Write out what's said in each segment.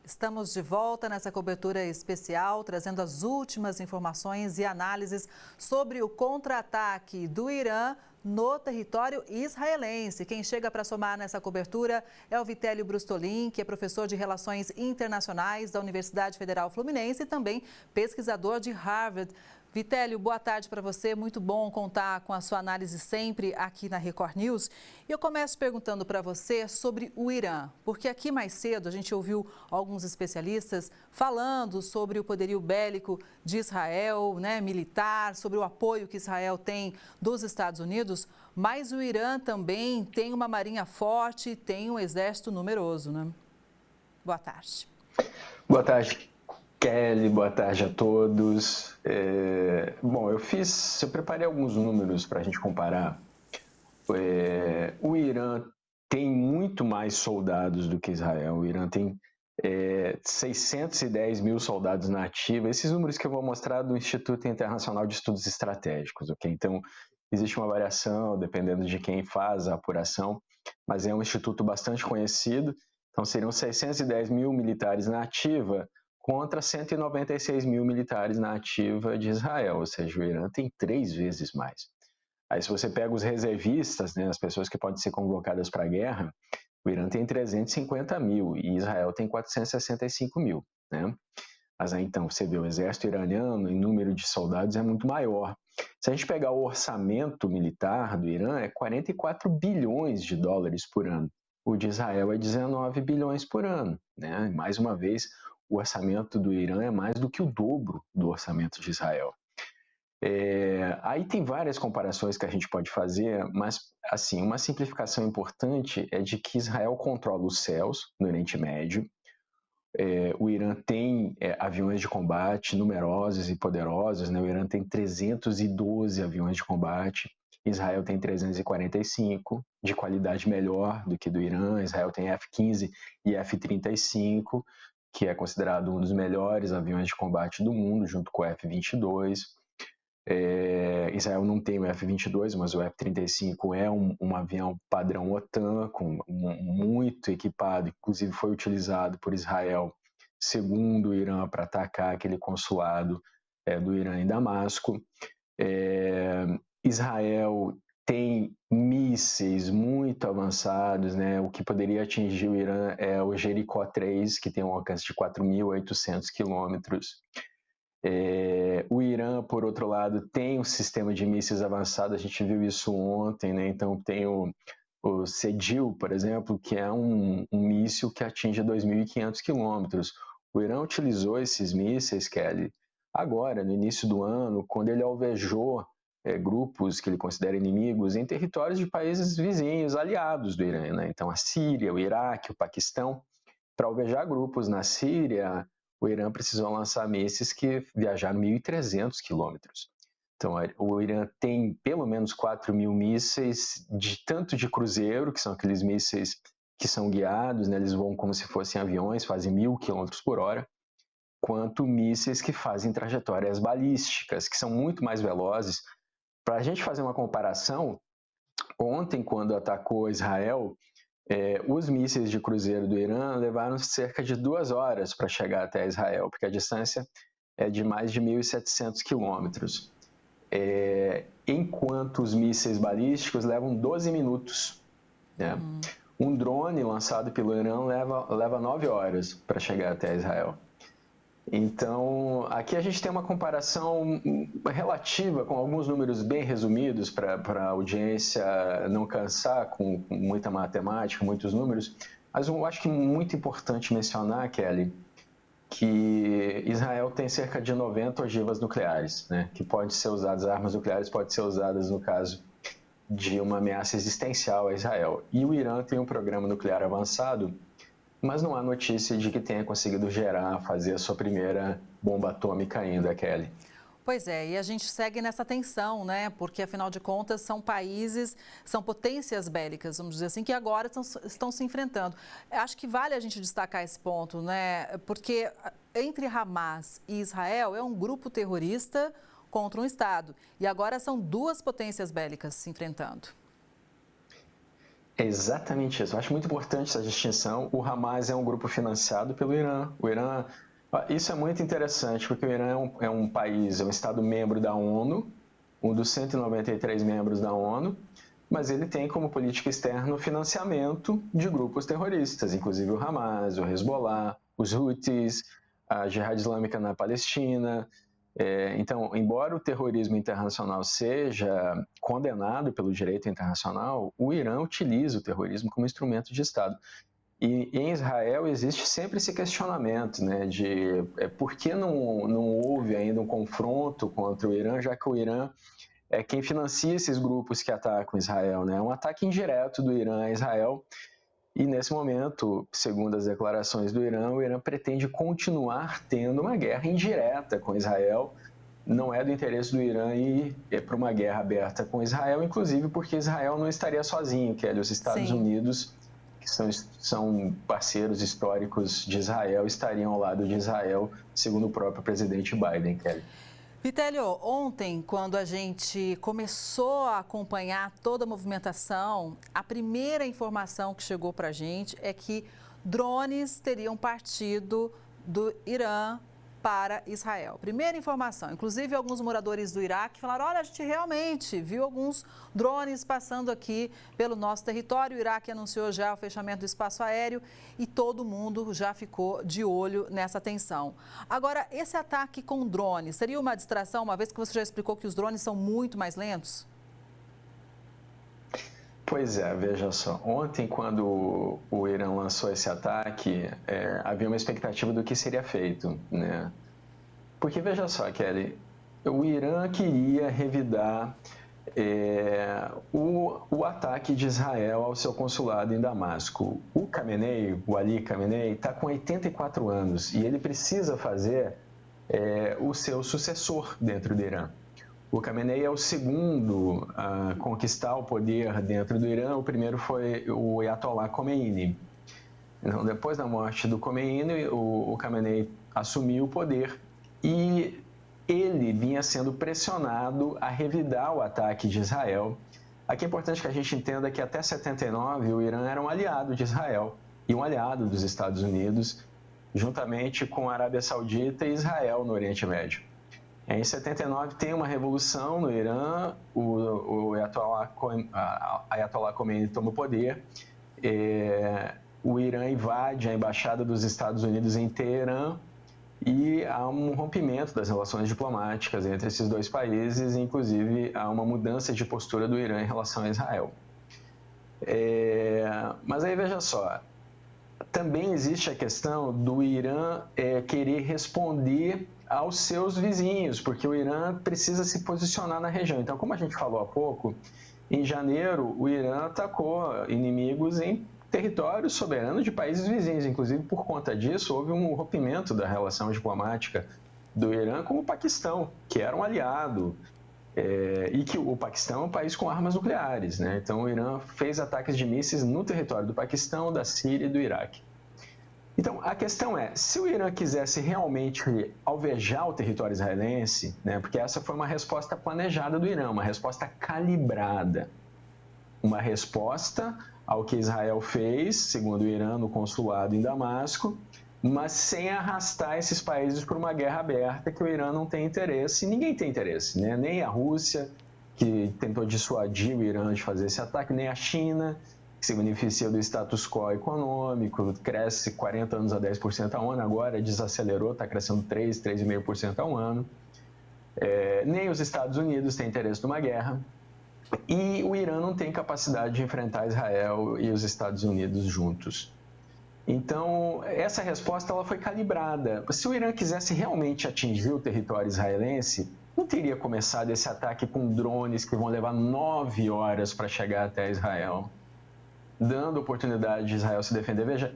Estamos de volta nessa cobertura especial, trazendo as últimas informações e análises sobre o contra-ataque do Irã no território israelense. Quem chega para somar nessa cobertura é o Vitélio Brustolin, que é professor de Relações Internacionais da Universidade Federal Fluminense e também pesquisador de Harvard. Vitélio, boa tarde para você. Muito bom contar com a sua análise sempre aqui na Record News. E eu começo perguntando para você sobre o Irã, porque aqui mais cedo a gente ouviu alguns especialistas falando sobre o poderio bélico de Israel, militar, sobre o apoio que Israel tem dos Estados Unidos, mas o Irã também tem uma marinha forte, tem um exército numeroso, né? Boa tarde. Boa tarde, Kelly, boa tarde a todos. Bom, eu preparei alguns números para a gente comparar. O Irã tem muito mais soldados do que Israel. O Irã tem 610 mil soldados na ativa. Esses números que eu vou mostrar do Instituto Internacional de Estudos Estratégicos, ok? Então, existe uma variação dependendo de quem faz a apuração, mas é um instituto bastante conhecido. Então, seriam 610 mil militares na ativa contra 196 mil militares na ativa de Israel, ou seja, o Irã tem 3 vezes mais. Aí, se você pega os reservistas, as pessoas que podem ser convocadas para a guerra, o Irã tem 350 mil e Israel tem 465 mil, né? Mas aí, então, você vê o exército iraniano em número de soldados é muito maior. Se a gente pegar o orçamento militar do Irã, é 44 bilhões de dólares por ano. O de Israel é 19 bilhões por ano, né? Mais uma vez, o orçamento do Irã é mais do que o dobro do orçamento de Israel. Aí tem várias comparações que a gente pode fazer, mas assim, uma simplificação importante é de que Israel controla os céus no Oriente Médio. O Irã tem aviões de combate numerosos e poderosos, né? O Irã tem 312 aviões de combate, Israel tem 345, de qualidade melhor do que do Irã. Israel tem F-15 e F-35, que é considerado um dos melhores aviões de combate do mundo, junto com o F-22. Israel não tem o F-22, mas o F-35 é um avião padrão OTAN, muito equipado, inclusive foi utilizado por Israel, segundo o Irã, para atacar aquele consulado do Irã em Damasco. Israel tem mísseis muito avançados, né? O que poderia atingir o Irã é o Jericó 3, que tem um alcance de 4.800 quilômetros. O Irã, por outro lado, tem um sistema de mísseis avançado, a gente viu isso ontem, né? Então tem o Sedil, por exemplo, que é um míssil que atinge 2.500 quilômetros. O Irã utilizou esses mísseis, Kelly, agora, no início do ano, quando ele alvejou grupos que ele considera inimigos em territórios de países vizinhos, aliados do Irã, né? Então a Síria, o Iraque, o Paquistão. Para alvejar grupos na Síria, o Irã precisou lançar mísseis que viajaram 1.300 quilômetros. Então, o Irã tem pelo menos 4.000 mísseis, tanto de cruzeiro, que são aqueles mísseis que são guiados, né? Eles voam como se fossem aviões, fazem 1.000 quilômetros por hora, quanto mísseis que fazem trajetórias balísticas, que são muito mais velozes. Para a gente fazer uma comparação, ontem, quando atacou Israel, os mísseis de cruzeiro do Irã levaram cerca de 2 horas para chegar até Israel, porque a distância é de mais de 1.700 quilômetros, enquanto os mísseis balísticos levam 12 minutos. Né? Um drone lançado pelo Irã leva 9 horas para chegar até Israel. Então, aqui a gente tem uma comparação relativa com alguns números bem resumidos para a audiência não cansar com muita matemática, muitos números, mas eu acho que é muito importante mencionar, Kelly, que Israel tem cerca de 90 ogivas nucleares, né, que podem ser usadas, armas nucleares podem ser usadas no caso de uma ameaça existencial a Israel. E o Irã tem um programa nuclear avançado, mas não há notícia de que tenha conseguido fazer a sua primeira bomba atômica ainda, Kelly. Pois é, e a gente segue nessa tensão, né? Porque, afinal de contas, são países, são potências bélicas, vamos dizer assim, que agora estão se enfrentando. Acho que vale a gente destacar esse ponto, né? Porque entre Hamas e Israel é um grupo terrorista contra um Estado. E agora são 2 potências bélicas se enfrentando. É exatamente isso. Eu acho muito importante essa distinção. O Hamas é um grupo financiado pelo Irã. Isso é muito interessante, porque o Irã é um país, é um Estado membro da ONU, um dos 193 membros da ONU, mas ele tem como política externa o financiamento de grupos terroristas, inclusive o Hamas, o Hezbollah, os Houthis, a Jihad Islâmica na Palestina. Então, embora o terrorismo internacional seja condenado pelo direito internacional, o Irã utiliza o terrorismo como instrumento de Estado. E em Israel existe sempre esse questionamento, né, de por que não houve ainda um confronto contra o Irã, já que o Irã é quem financia esses grupos que atacam Israel, né? É um ataque indireto do Irã a Israel. E nesse momento, segundo as declarações do Irã, o Irã pretende continuar tendo uma guerra indireta com Israel. Não é do interesse do Irã ir para uma guerra aberta com Israel, inclusive porque Israel não estaria sozinho, Kelly. Os Estados Unidos, que são parceiros históricos de Israel, estariam ao lado de Israel, segundo o próprio presidente Biden, Kelly. Vitélio, ontem, quando a gente começou a acompanhar toda a movimentação, a primeira informação que chegou para a gente é que drones teriam partido do Irã para Israel. Primeira informação, inclusive alguns moradores do Iraque falaram, olha, a gente realmente viu alguns drones passando aqui pelo nosso território. O Iraque anunciou já o fechamento do espaço aéreo e todo mundo já ficou de olho nessa tensão. Agora, esse ataque com drones seria uma distração, uma vez que você já explicou que os drones são muito mais lentos? Pois é, veja só. Ontem, quando o Irã lançou esse ataque, havia uma expectativa do que seria feito, né? Porque, veja só, Kelly, o Irã queria revidar o ataque de Israel ao seu consulado em Damasco. O Khamenei, o Ali Khamenei, está com 84 anos e ele precisa fazer o seu sucessor dentro do Irã. O Khamenei é o segundo a conquistar o poder dentro do Irã. O primeiro foi o Ayatollah Khomeini. Então, depois da morte do Khomeini, o Khamenei assumiu o poder e ele vinha sendo pressionado a revidar o ataque de Israel. Aqui é importante que a gente entenda que até 79 o Irã era um aliado de Israel e um aliado dos Estados Unidos, juntamente com a Arábia Saudita e Israel no Oriente Médio. Em 79 tem uma revolução no Irã, o Ayatollah Khomeini toma o poder, o Irã invade a embaixada dos Estados Unidos em Teherã e há um rompimento das relações diplomáticas entre esses dois países, inclusive há uma mudança de postura do Irã em relação a Israel. Mas aí veja só, também existe a questão do Irã querer responder aos seus vizinhos, porque o Irã precisa se posicionar na região. Então, como a gente falou há pouco, em janeiro o Irã atacou inimigos em território soberano de países vizinhos. Inclusive, por conta disso, houve um rompimento da relação diplomática do Irã com o Paquistão, que era um aliado, e que o Paquistão é um país com armas nucleares, né? Então, o Irã fez ataques de mísseis no território do Paquistão, da Síria e do Iraque. Então, a questão é, se o Irã quisesse realmente alvejar o território israelense, né, porque essa foi uma resposta planejada do Irã, uma resposta calibrada, uma resposta ao que Israel fez, segundo o Irã, no consulado em Damasco, mas sem arrastar esses países para uma guerra aberta que o Irã não tem interesse, e ninguém tem interesse, né? Nem a Rússia, que tentou dissuadir o Irã de fazer esse ataque, nem a China, que se beneficia do status quo econômico, cresce 40 anos a 10% ao ano, agora desacelerou, está crescendo 3,5% ao ano. Nem os Estados Unidos têm interesse numa guerra, e o Irã não tem capacidade de enfrentar Israel e os Estados Unidos juntos. Então, essa resposta ela foi calibrada. Se o Irã quisesse realmente atingir o território israelense, não teria começado esse ataque com drones que vão levar 9 horas para chegar até Israel, dando oportunidade de Israel se defender. Veja,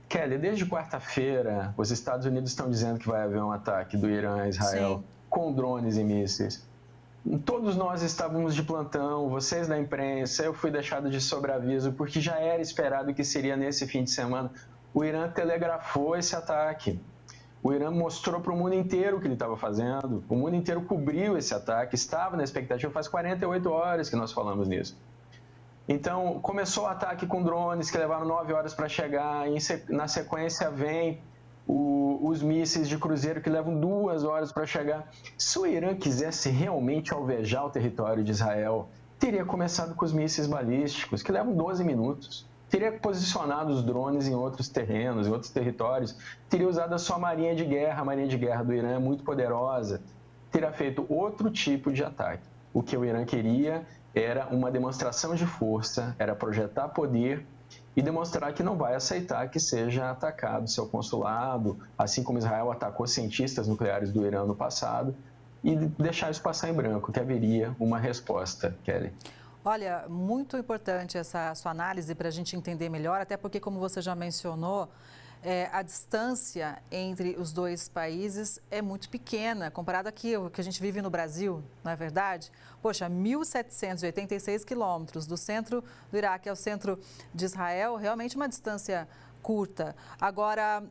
Kelly, desde quarta-feira, os Estados Unidos estão dizendo que vai haver um ataque do Irã a Israel. Sim. Com drones e mísseis. Todos nós estávamos de plantão, vocês da imprensa, eu fui deixado de sobreaviso, porque já era esperado que seria nesse fim de semana. O Irã telegrafou esse ataque. O Irã mostrou para o mundo inteiro o que ele estava fazendo. O mundo inteiro cobriu esse ataque, estava na expectativa, faz 48 horas que nós falamos nisso. Então, começou o ataque com drones que levaram 9 horas para chegar, na sequência vem os mísseis de cruzeiro que levam 2 horas para chegar. Se o Irã quisesse realmente alvejar o território de Israel, teria começado com os mísseis balísticos, que levam 12 minutos. Teria posicionado os drones em outros terrenos, em outros territórios. Teria usado a sua marinha de guerra. A marinha de guerra do Irã é muito poderosa. Teria feito outro tipo de ataque. O que o Irã queria era uma demonstração de força, era projetar poder e demonstrar que não vai aceitar que seja atacado seu consulado, assim como Israel atacou cientistas nucleares do Irã no passado, e deixar isso passar em branco, que haveria uma resposta, Kelly. Olha, muito importante essa sua análise para a gente entender melhor, até porque, como você já mencionou, a distância entre os dois países é muito pequena, comparado aqui ao que a gente vive no Brasil, não é verdade? Poxa, 1.786 quilômetros do centro do Iraque ao centro de Israel, realmente uma distância curta. Agora,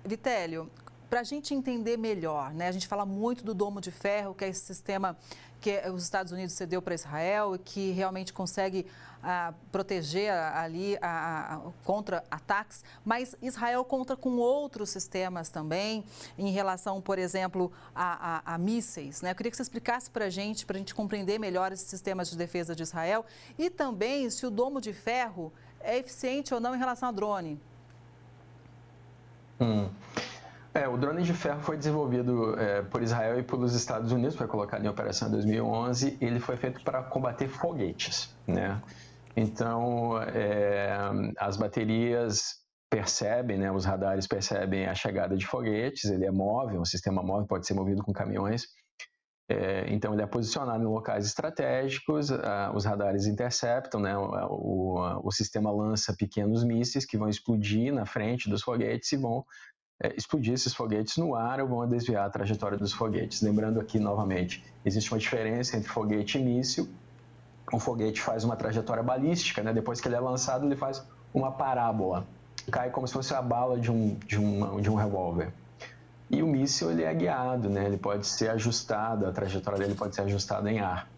Vitélio, para a gente entender melhor, né? A gente fala muito do domo de ferro, que é esse sistema que os Estados Unidos cedeu para Israel e que realmente consegue proteger ali contra ataques, mas Israel conta com outros sistemas também, em relação, por exemplo, a mísseis, né? Eu queria que você explicasse para a gente compreender melhor esses sistemas de defesa de Israel e também se o domo de ferro é eficiente ou não em relação a drone. O drone de ferro foi desenvolvido por Israel e pelos Estados Unidos, foi colocado em operação em 2011. Ele foi feito para combater foguetes, né? Então, as baterias percebem, né, os radares percebem a chegada de foguetes, ele é móvel, um sistema móvel, pode ser movido com caminhões. Então, ele é posicionado em locais estratégicos, os radares interceptam, né, o sistema lança pequenos mísseis que vão explodir na frente dos foguetes e vão explodir esses foguetes no ar ou vão desviar a trajetória dos foguetes. Lembrando aqui, novamente, existe uma diferença entre foguete e míssil. O foguete faz uma trajetória balística, né? Depois que ele é lançado, ele faz uma parábola. Cai como se fosse a bala de um revólver. E o míssil, ele é guiado, né? Ele pode ser ajustado, a trajetória dele pode ser ajustada em ar.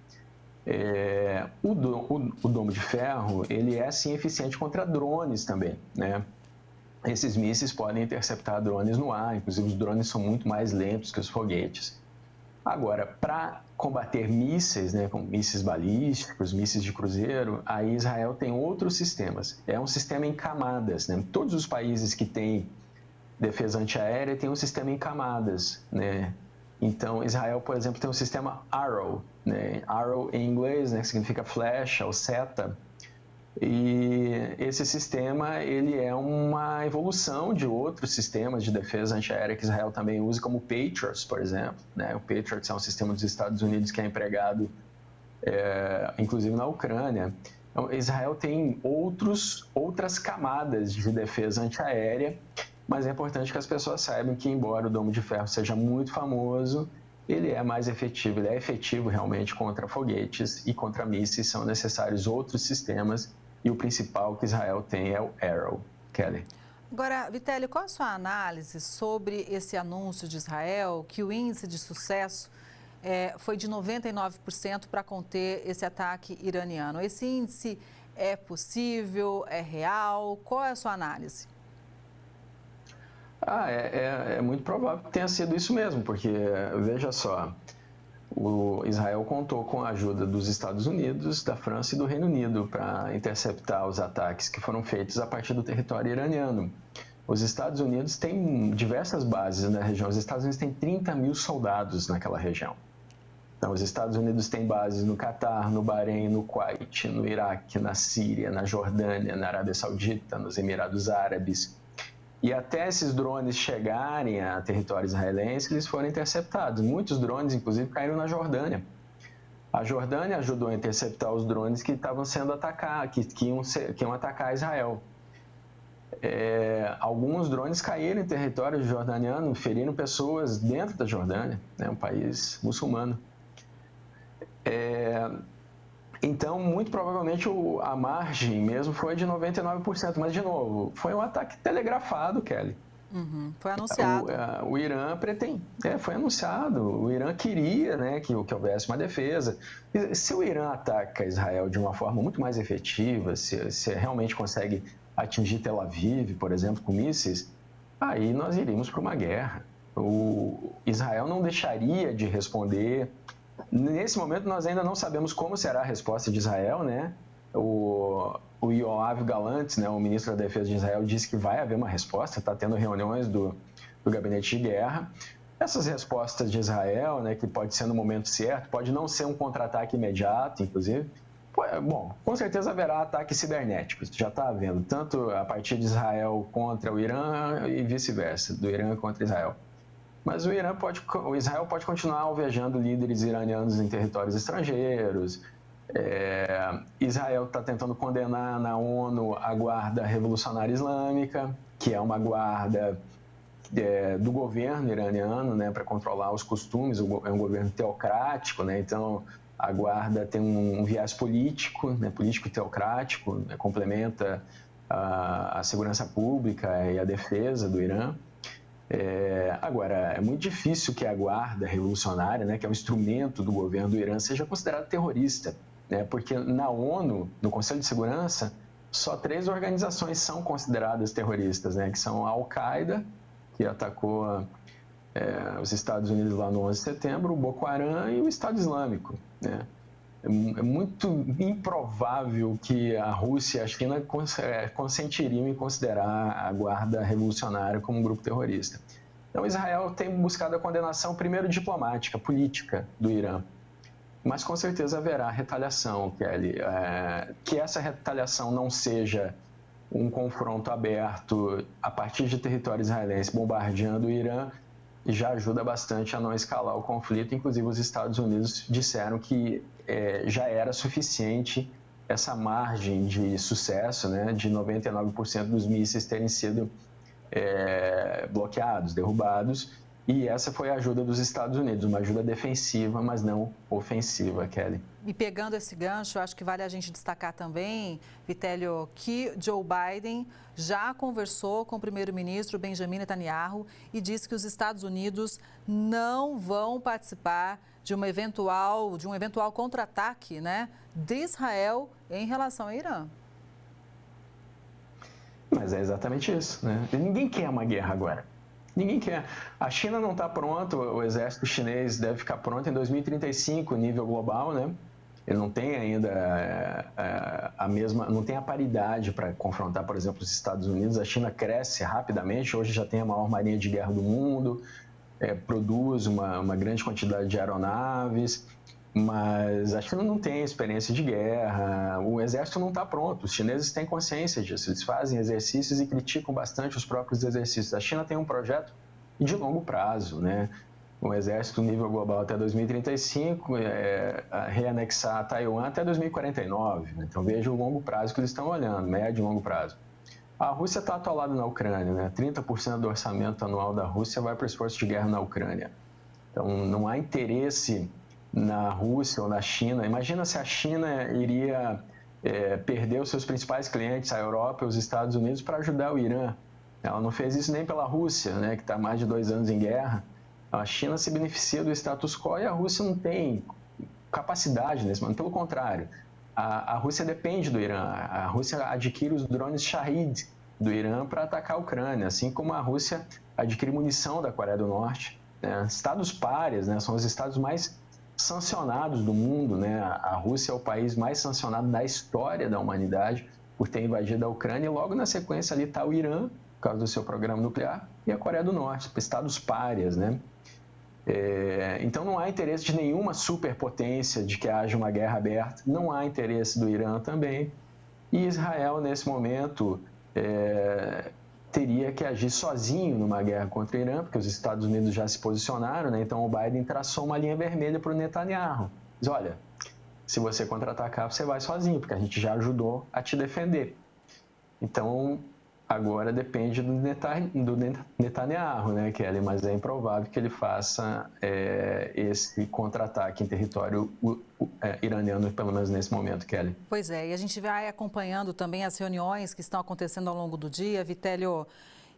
O domo de ferro, ele é, sim, eficiente contra drones também, né? Esses mísseis podem interceptar drones no ar, inclusive os drones são muito mais lentos que os foguetes. Agora, para combater mísseis, né, como mísseis balísticos, mísseis de cruzeiro, aí Israel tem outros sistemas. É um sistema em camadas, né? Todos os países que têm defesa antiaérea têm um sistema em camadas, né? Então, Israel, por exemplo, tem um sistema Arrow, né? Arrow em inglês, né, que significa flecha ou seta. E esse sistema, ele é uma evolução de outros sistemas de defesa antiaérea que Israel também usa, como o Patriot, por exemplo, né? O Patriot é um sistema dos Estados Unidos que é empregado, inclusive, na Ucrânia. Então, Israel tem outras camadas de defesa antiaérea, mas é importante que as pessoas saibam que, embora o domo de ferro seja muito famoso, ele é mais efetivo, ele é efetivo realmente contra foguetes e contra mísseis, são necessários outros sistemas e o principal que Israel tem é o Arrow. Kelly. Agora, Vitélio, qual a sua análise sobre esse anúncio de Israel que o índice de sucesso foi de 99% para conter esse ataque iraniano? Esse índice é possível, é real? Qual é a sua análise? É muito provável que tenha sido isso mesmo, porque, veja só, o Israel contou com a ajuda dos Estados Unidos, da França e do Reino Unido para interceptar os ataques que foram feitos a partir do território iraniano. Os Estados Unidos têm diversas bases na região, os Estados Unidos têm 30 mil soldados naquela região. Então, os Estados Unidos têm bases no Catar, no Bahrein, no Kuwait, no Iraque, na Síria, na Jordânia, na Arábia Saudita, nos Emirados Árabes. E até esses drones chegarem a território israelense, eles foram interceptados. Muitos drones, inclusive, caíram na Jordânia. A Jordânia ajudou a interceptar os drones que estavam sendo atacados, que iam atacar Israel. Alguns drones caíram em território jordaniano, feriram pessoas dentro da Jordânia, né, um país muçulmano. Então, muito provavelmente, a margem mesmo foi de 99%, mas, de novo, foi um ataque telegrafado, Kelly. Foi anunciado. O Irã pretende, foi anunciado, o Irã queria, né, que houvesse uma defesa. Se o Irã ataca Israel de uma forma muito mais efetiva, se realmente consegue atingir Tel Aviv, por exemplo, com mísseis, aí nós iríamos para uma guerra. O Israel não deixaria de responder. Nesse momento, nós ainda não sabemos como será a resposta de Israel, né? O Yoav Gallant, né, o ministro da Defesa de Israel, disse que vai haver uma resposta, está tendo reuniões do gabinete de guerra. Essas respostas de Israel, né, que pode ser no momento certo, pode não ser um contra-ataque imediato, inclusive. Bom, com certeza haverá ataques cibernéticos, já está havendo, tanto a partir de Israel contra o Irã e vice-versa, do Irã contra Israel. Mas o Israel pode continuar alvejando líderes iranianos em territórios estrangeiros. Israel está tentando condenar na ONU a Guarda Revolucionária Islâmica, que é uma guarda do governo iraniano, né, para controlar os costumes. É um governo teocrático, né, então a guarda tem um viés político, né, político e teocrático, né, complementa a segurança pública e a defesa do Irã. Agora, é muito difícil que a Guarda Revolucionária, né, que é um instrumento do governo do Irã, seja considerada terrorista, né, porque na ONU, no Conselho de Segurança, só 3 organizações são consideradas terroristas, né, que são a Al-Qaeda, que atacou os Estados Unidos lá no 11 de setembro, o Boko Haram e o Estado Islâmico, né. É muito improvável que a Rússia e a China consentiriam em considerar a Guarda Revolucionária como um grupo terrorista. Então, Israel tem buscado a condenação, primeiro diplomática, política, do Irã. Mas, com certeza, haverá retaliação, Kelly. Que essa retaliação não seja um confronto aberto a partir de território israelense bombardeando o Irã, já ajuda bastante a não escalar o conflito. Inclusive, os Estados Unidos disseram que já era suficiente essa margem de sucesso, né, de 99% dos mísseis terem sido bloqueados, derrubados, e essa foi a ajuda dos Estados Unidos, uma ajuda defensiva, mas não ofensiva, Kelly. E pegando esse gancho, acho que vale a gente destacar também, Vitélio, que Joe Biden já conversou com o primeiro-ministro Benjamin Netanyahu e disse que os Estados Unidos não vão participar de um eventual contra-ataque, né, de Israel em relação ao Irã. Mas é exatamente isso, né? Ninguém quer uma guerra agora. Ninguém quer. A China não está pronta, o exército chinês deve ficar pronto em 2035, nível global, né? Ele não tem ainda não tem a paridade para confrontar, por exemplo, os Estados Unidos. A China cresce rapidamente, hoje já tem a maior marinha de guerra do mundo, produz uma grande quantidade de aeronaves, mas a China não tem experiência de guerra, o exército não está pronto. Os chineses têm consciência disso, eles fazem exercícios e criticam bastante os próprios exercícios. A China tem um projeto de longo prazo, né? Um exército nível global até 2035, reanexar Taiwan até 2049. Né? Então veja o longo prazo que eles estão olhando, médio e longo prazo. A Rússia está atolada na Ucrânia, né? 30% do orçamento anual da Rússia vai para o esforço de guerra na Ucrânia. Então não há interesse na Rússia ou na China. Imagina se a China iria perder os seus principais clientes, a Europa e os Estados Unidos, para ajudar o Irã. Ela não fez isso nem pela Rússia, né, que está há mais de 2 anos em guerra. A China se beneficia do status quo e a Rússia não tem capacidade nesse momento. Pelo contrário, a Rússia depende do Irã. A Rússia adquire os drones Shahid do Irã para atacar a Ucrânia, assim como a Rússia adquire munição da Coreia do Norte. Né? Estados párias, né, são os estados mais sancionados do mundo, né? A Rússia é o país mais sancionado da história da humanidade por ter invadido a Ucrânia, e logo na sequência ali está o Irã, por causa do seu programa nuclear, e a Coreia do Norte, estados párias, né? Então não há interesse de nenhuma superpotência de que haja uma guerra aberta, não há interesse do Irã também, e Israel nesse momento teria que agir sozinho numa guerra contra o Irã, porque os Estados Unidos já se posicionaram, né? Então o Biden traçou uma linha vermelha para o Netanyahu. Diz, olha, se você contra-atacar, você vai sozinho, porque a gente já ajudou a te defender. Então, agora depende do Netanyahu, né, Kelly? Mas é improvável que ele faça esse contra-ataque em território iraniano, pelo menos nesse momento, Kelly. Pois é, e a gente vai acompanhando também as reuniões que estão acontecendo ao longo do dia, Vitélio.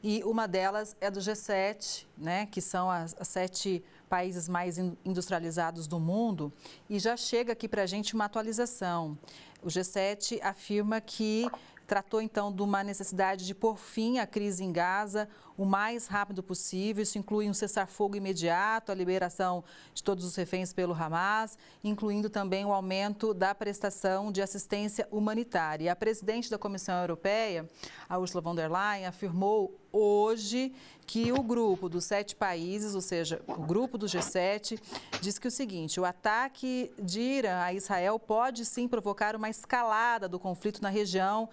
e uma delas é do G7, né, que são as 7 países mais industrializados do mundo, e já chega aqui para a gente uma atualização. O G7 afirma que tratou, então, de uma necessidade de pôr fim à crise em Gaza o mais rápido possível. Isso inclui um cessar-fogo imediato, a liberação de todos os reféns pelo Hamas, incluindo também o aumento da prestação de assistência humanitária. E a presidente da Comissão Europeia, a Ursula von der Leyen, afirmou hoje que o grupo dos 7 países, ou seja, o grupo do G7, diz que o seguinte: o ataque de Irã a Israel pode sim provocar uma escalada do conflito na região,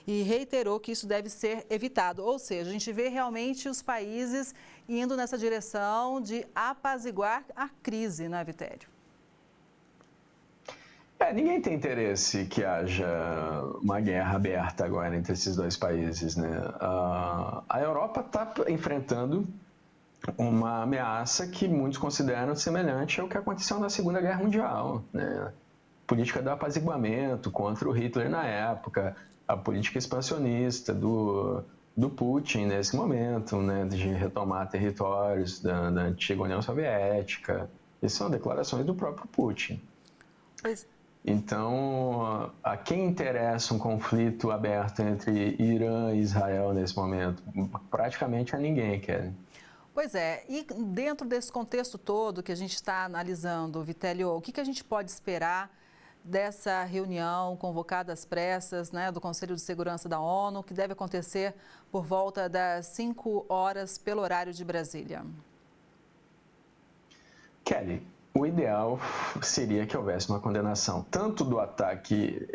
e reiterou que isso deve ser evitado. Ou seja, a gente vê realmente os países indo nessa direção de apaziguar a crise, não é, Vitério? Ninguém tem interesse que haja uma guerra aberta agora entre esses 2 países, né? A Europa está enfrentando uma ameaça que muitos consideram semelhante ao que aconteceu na Segunda Guerra Mundial, né? Política do apaziguamento contra o Hitler na época, a política expansionista do Putin nesse momento, né, de retomar territórios da antiga União Soviética. Essas são declarações do próprio Putin. Então, a quem interessa um conflito aberto entre Irã e Israel nesse momento? Praticamente a ninguém, Kelly. Pois é, e dentro desse contexto todo que a gente está analisando, Vitélio, o que a gente pode esperar dessa reunião convocada às pressas, né, do Conselho de Segurança da ONU, que deve acontecer por volta das 5 horas pelo horário de Brasília? Kelly, o ideal seria que houvesse uma condenação tanto do ataque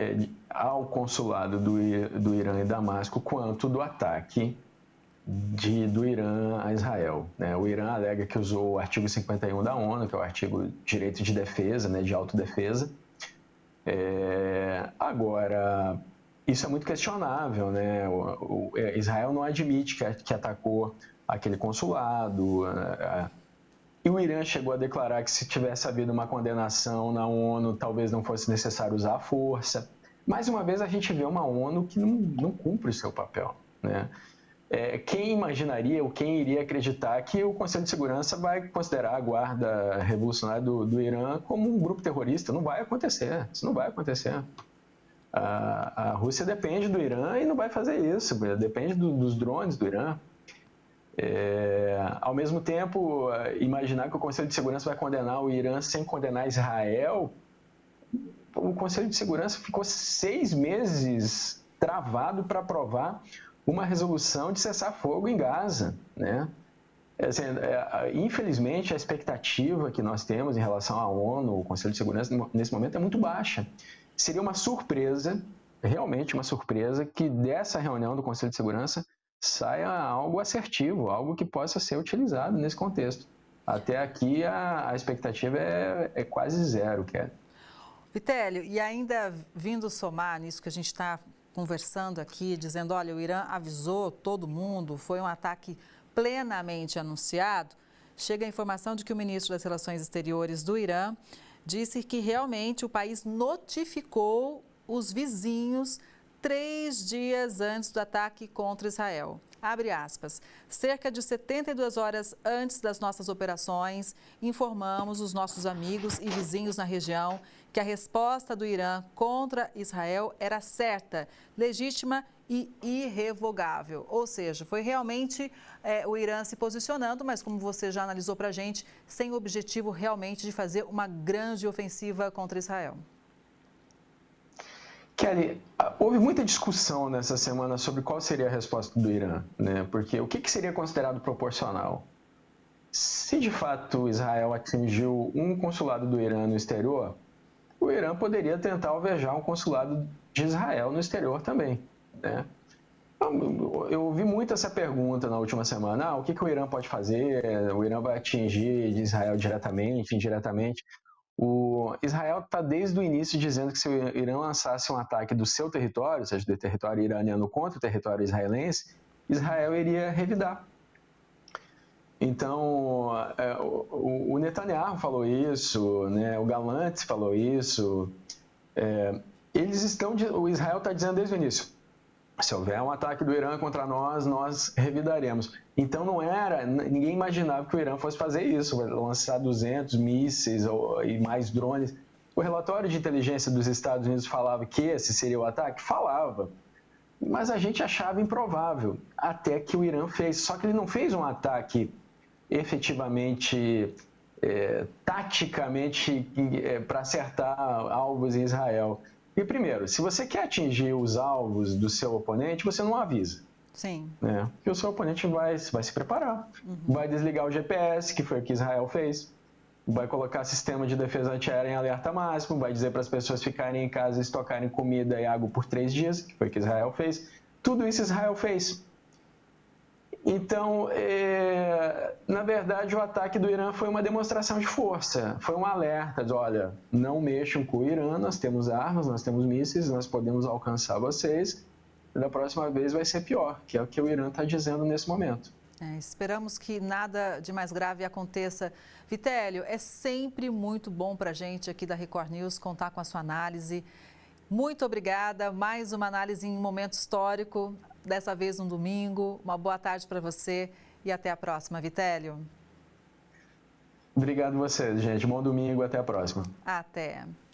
ao consulado do Irã em Damasco, quanto do ataque do Irã a Israel, né? O Irã alega que usou o artigo 51 da ONU, que é o artigo de direito de defesa, né, de autodefesa. Agora, isso é muito questionável, né? Israel não admite que atacou aquele consulado, e o Irã chegou a declarar que se tivesse havido uma condenação na ONU, talvez não fosse necessário usar a força. Mais uma vez, a gente vê uma ONU que não cumpre o seu papel, né? Quem imaginaria ou quem iria acreditar que o Conselho de Segurança vai considerar a Guarda Revolucionária do Irã como um grupo terrorista? Não vai acontecer, isso não vai acontecer. A Rússia depende do Irã e não vai fazer isso, depende dos drones do Irã. Ao mesmo tempo, imaginar que o Conselho de Segurança vai condenar o Irã sem condenar Israel, o Conselho de Segurança ficou 6 meses travado para aprovar uma resolução de cessar-fogo em Gaza, né? Infelizmente, a expectativa que nós temos em relação à ONU, o Conselho de Segurança, nesse momento é muito baixa. Seria uma surpresa, realmente uma surpresa, que dessa reunião do Conselho de Segurança saia algo assertivo, algo que possa ser utilizado nesse contexto. Até aqui, a expectativa é quase zero, Kelly. Vitélio, e ainda vindo somar nisso que a gente está conversando aqui, dizendo, olha, o Irã avisou todo mundo, foi um ataque plenamente anunciado, chega a informação de que o ministro das Relações Exteriores do Irã disse que realmente o país notificou os vizinhos 3 dias antes do ataque contra Israel. Abre aspas, cerca de 72 horas antes das nossas operações, informamos os nossos amigos e vizinhos na região que a resposta do Irã contra Israel era certa, legítima e irrevogável. Ou seja, foi realmente o Irã se posicionando, mas como você já analisou para a gente, sem o objetivo realmente de fazer uma grande ofensiva contra Israel. Kelly, houve muita discussão nessa semana sobre qual seria a resposta do Irã, né? Porque o que seria considerado proporcional? Se de fato Israel atingiu um consulado do Irã no exterior, o Irã poderia tentar alvejar um consulado de Israel no exterior também, né? Eu ouvi muito essa pergunta na última semana, o que o Irã pode fazer? O Irã vai atingir Israel diretamente, indiretamente? O Israel está desde o início dizendo que se o Irã lançasse um ataque do seu território, ou seja, do território iraniano contra o território israelense, Israel iria revidar. Então, o Netanyahu falou isso, né? O Gallant falou isso. O Israel está dizendo desde o início, Se houver um ataque do Irã contra nós, nós revidaremos. Então ninguém imaginava que o Irã fosse fazer isso, lançar 200 mísseis e mais drones. O relatório de inteligência dos Estados Unidos falava que esse seria o ataque? Falava. Mas a gente achava improvável, até que o Irã fez. Só que ele não fez um ataque efetivamente, taticamente, para acertar alvos em Israel. E primeiro, se você quer atingir os alvos do seu oponente, você não avisa. Sim. Né? Porque o seu oponente vai se preparar. Vai desligar o GPS, que foi o que Israel fez. Vai colocar sistema de defesa antiaérea em alerta máximo, vai dizer para as pessoas ficarem em casa e estocarem comida e água por 3 dias, que foi o que Israel fez. Tudo isso Israel fez. Então, na verdade, o ataque do Irã foi uma demonstração de força, foi um alerta de, olha, não mexam com o Irã, nós temos armas, nós temos mísseis, nós podemos alcançar vocês, e da próxima vez vai ser pior, que é o que o Irã está dizendo nesse momento. Esperamos que nada de mais grave aconteça. Vitélio, é sempre muito bom para a gente aqui da Record News contar com a sua análise. Muito obrigada. Mais uma análise em um momento histórico, dessa vez no domingo. Uma boa tarde para você e até a próxima, Vitélio. Obrigado a vocês, gente. Bom domingo, até a próxima. Até.